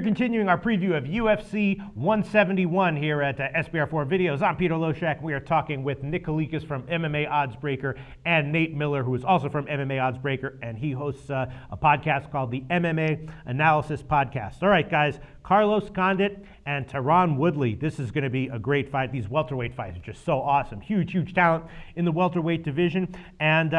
Continuing our preview of UFC 171 here at SBRForum Videos. I'm Peter Loshak. We are talking with Nick Kalikas from MMA Oddsbreaker and Nate Miller, who is also from MMA Oddsbreaker, and he hosts a podcast called the MMA Analysis podcast. All right, guys, Carlos Condit and Tyron Woodley. This is going to be a great fight. These welterweight fights are just so awesome. Huge talent in the welterweight division. And,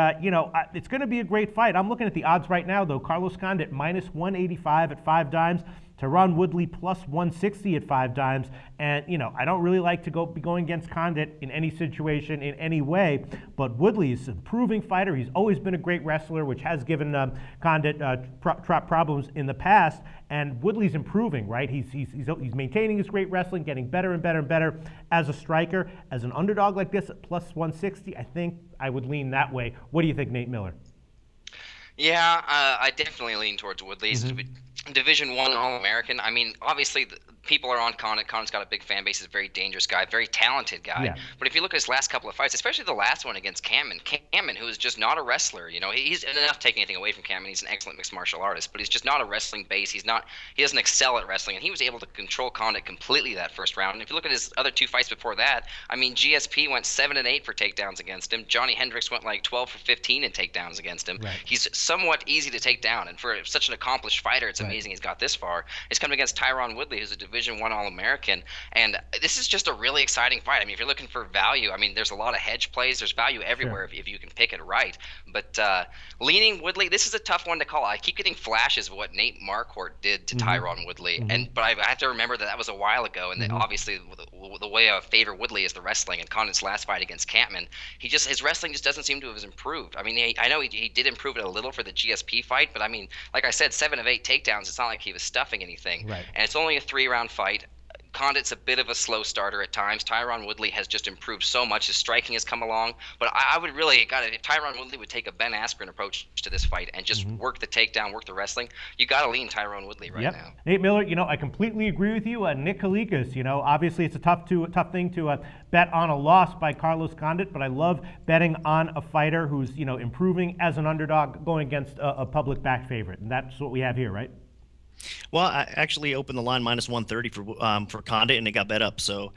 it's going to be a great fight. I'm looking at the odds right now, though. Carlos Condit minus 185 at 5 dimes. Tyron Woodley plus 160 at 5 dimes. And, I don't really like to be going against Condit in any situation, in any way. But Woodley is an improving fighter. He's always been a great wrestler, which has given Condit problems in the past. And Woodley's improving, right? He's maintaining his great wrestling, getting better and better as a striker. As an underdog like this at plus 160, I think I would lean that way. What do you think, Nate Miller? Yeah, I definitely lean towards Woodley. He's Division I All-American. I mean, obviously, people are on Condit. Condit's got a big fan base. He's a very dangerous guy, very talented guy. Yeah. But if you look at his last couple of fights, especially the last one against Cameron, who is just not a wrestler. He's enough taking anything away from Cameron. He's an excellent mixed martial artist, but he's just not a wrestling base. He doesn't excel at wrestling, and he was able to control Condit completely that first round. And if you look at his other two fights before that, I mean, GSP went 7-8 for takedowns against him. Johnny Hendricks went like 12 for 15 in takedowns against him. Right. He's somewhat easy to take down, and for such an accomplished fighter, it's amazing he's got this far. He's coming against Tyron Woodley, who's a Division I All-American, and this is just a really exciting fight. I mean, if you're looking for value, I mean, there's a lot of hedge plays. There's value everywhere if you can pick it right. But leaning Woodley, this is a tough one to call. I keep getting flashes of what Nate Marquardt did to Tyron Woodley, but I have to remember that was a while ago, and obviously the way I favor Woodley is the wrestling. And Condit's last fight against Campman, his wrestling just doesn't seem to have improved. I mean, I know he did improve it a little for the GSP fight, but I mean, like I said, 7 of 8 takedowns. It's not like he was stuffing anything. Right. And it's only a 3-round fight. Condit's a bit of a slow starter at times. Tyron Woodley has just improved so much. His striking has come along. But I would really, if Tyron Woodley would take a Ben Askren approach to this fight and just work the takedown, work the wrestling, you got to lean Tyron Woodley right now. Nate Miller, I completely agree with you. Nick Kalikas, obviously it's a tough thing to bet on a loss by Carlos Condit, but I love betting on a fighter who's, improving as an underdog going against a public back favorite. And that's what we have here, right? Well, I actually opened the line minus 130 for Condit, and it got bet up. So,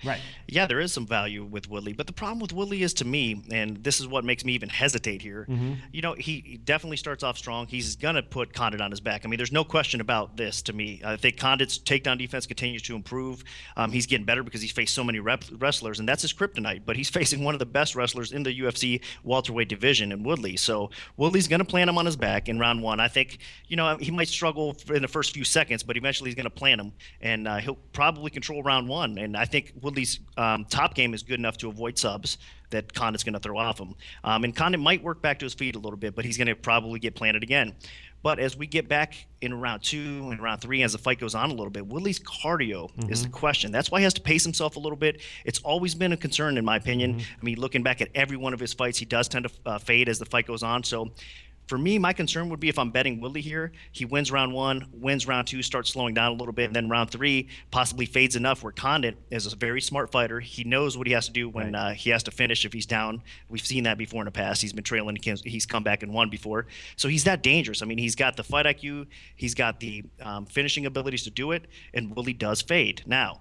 yeah, there is some value with Woodley. But the problem with Woodley is, to me, and this is what makes me even hesitate here, he definitely starts off strong. He's going to put Condit on his back. I mean, there's no question about this to me. I think Condit's takedown defense continues to improve. He's getting better because he's faced so many wrestlers, and that's his kryptonite. But he's facing one of the best wrestlers in the UFC welterweight division in Woodley. So Woodley's going to plant him on his back in round one. I think, he might struggle in the first few seconds, but eventually he's going to plant him, and he'll probably control round one. And I think Woodley's top game is good enough to avoid subs that Condit's going to throw off him. And Condit might work back to his feet a little bit, but he's going to probably get planted again. But as we get back in round 2 and round 3, as the fight goes on a little bit, Woodley's cardio is the question. That's why he has to pace himself a little bit. It's always been a concern, in my opinion. I mean, looking back at every one of his fights, he does tend to fade as the fight goes on. So for me, my concern would be if I'm betting Woodley here, he wins round 1, wins round 2, starts slowing down a little bit, and then round 3 possibly fades enough where Condit is a very smart fighter. He knows what he has to do when he has to finish if he's down. We've seen that before in the past. He's been trailing. He's come back and won before. So he's that dangerous. I mean, he's got the fight IQ. He's got the finishing abilities to do it, and Woodley does fade. Now,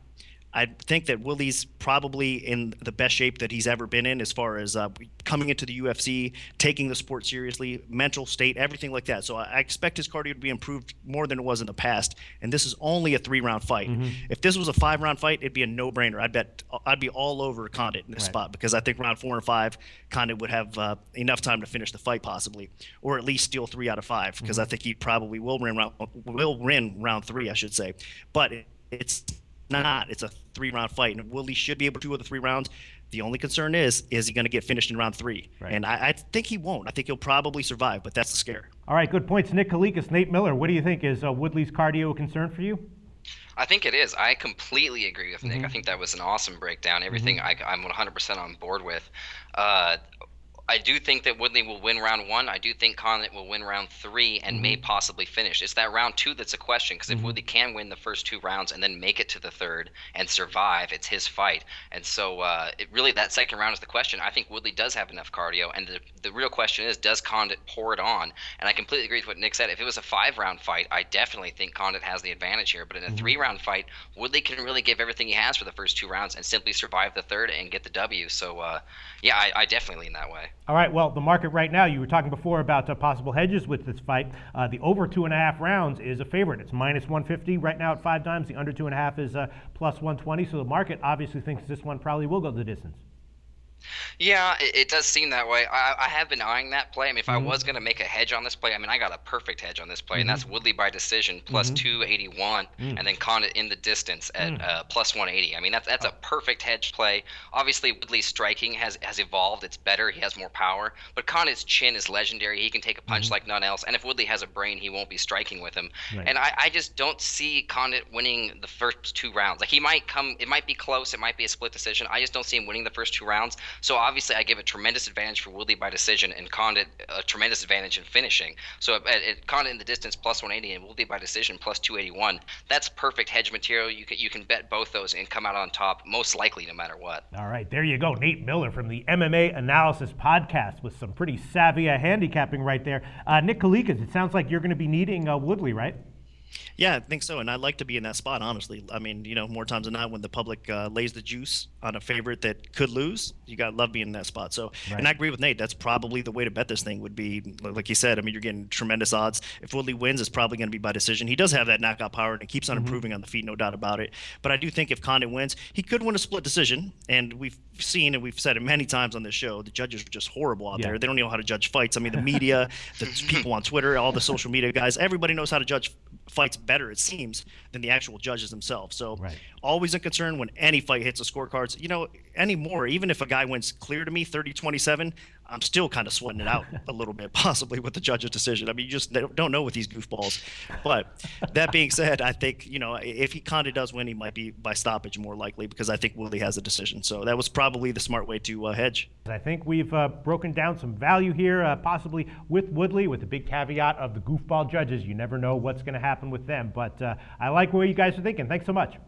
I think that Woodley's probably in the best shape that he's ever been in as far as coming into the UFC, taking the sport seriously, mental state, everything like that. So I expect his cardio to be improved more than it was in the past. And this is only a 3-round fight. If this was a 5-round fight, it'd be a no-brainer. I'd be all over Condit in this spot, because I think round 4 and 5, Condit would have enough time to finish the fight possibly, or at least steal 3 out of 5, because I think he probably will win round 3, I should say. But it's not. It's a 3-round fight, and Woodley should be able to do the 3 rounds. The only concern is he going to get finished in round 3? And I think he won't. I think he'll probably survive, but that's the scare. All right, good points. Nick Kalikas, Nate Miller, what do you think? Is Woodley's cardio a concern for you? I think it is. I completely agree with Nick. I think that was an awesome breakdown. Everything I'm 100% on board with. I do think that Woodley will win round 1. I do think Condit will win round 3 and may possibly finish. It's that round 2 that's a question, because if Woodley can win the first 2 rounds and then make it to the third and survive, it's his fight. And so that second round is the question. I think Woodley does have enough cardio, and the real question is, does Condit pour it on? And I completely agree with what Nick said. If it was a 5-round fight, I definitely think Condit has the advantage here. But in a 3-round fight, Woodley can really give everything he has for the first 2 rounds and simply survive the third and get the W. So, I definitely lean that way. All right, well, the market right now, you were talking before about possible hedges with this fight. The over 2.5 rounds is a favorite. It's minus 150 right now at 5 times. The under 2.5 is plus 120. So the market obviously thinks this one probably will go the distance. Yeah, it does seem that way. I have been eyeing that play. I mean, if I was going to make a hedge on this play, I mean, I got a perfect hedge on this play, and that's Woodley by decision plus 281, and then Condit in the distance at plus 180. I mean, that's a perfect hedge play. Obviously, Woodley's striking has evolved. It's better. He has more power. But Condit's chin is legendary. He can take a punch like none else. And if Woodley has a brain, he won't be striking with him. Right. And I just don't see Condit winning the first 2 rounds. Like, he might come. It might be close. It might be a split decision. I just don't see him winning the first 2 rounds. So obviously, I give a tremendous advantage for Woodley by decision, and Condit a tremendous advantage in finishing. So at Condit in the distance plus 180 and Woodley by decision plus 281. That's perfect hedge material. You can bet both those and come out on top, most likely, no matter what. All right, there you go, Nate Miller from the MMA Analysis podcast with some pretty savvy handicapping right there. Nick Kalikas, it sounds like you're going to be needing Woodley, right? Yeah, I think so, and I'd like to be in that spot, honestly. I mean, more times than not, when the public lays the juice on a favorite that could lose, you got to love being in that spot. So, right. And I agree with Nate. That's probably the way to bet this thing would be, like he said, I mean, you're getting tremendous odds. If Woodley wins, it's probably going to be by decision. He does have that knockout power, and he keeps on improving on the feet, no doubt about it. But I do think if Condit wins, he could win a split decision, and we've seen and we've said it many times on this show, the judges are just horrible out there. They don't know how to judge fights. I mean, the media, the people on Twitter, all the social media guys, everybody knows how to judge fights better, it seems, than the actual judges themselves. So always a concern when any fight hits the scorecards. Anymore, even if a guy wins clear to me 30-27, I'm still kind of sweating it out a little bit, possibly with the judge's decision. I mean, you just don't know with these goofballs. But that being said, I think, if he kind of does win, he might be by stoppage more likely, because I think Woodley has a decision. So that was probably the smart way to hedge. I think we've broken down some value here, possibly with Woodley, with the big caveat of the goofball judges. You never know what's going to happen with them. But I like what you guys are thinking. Thanks so much.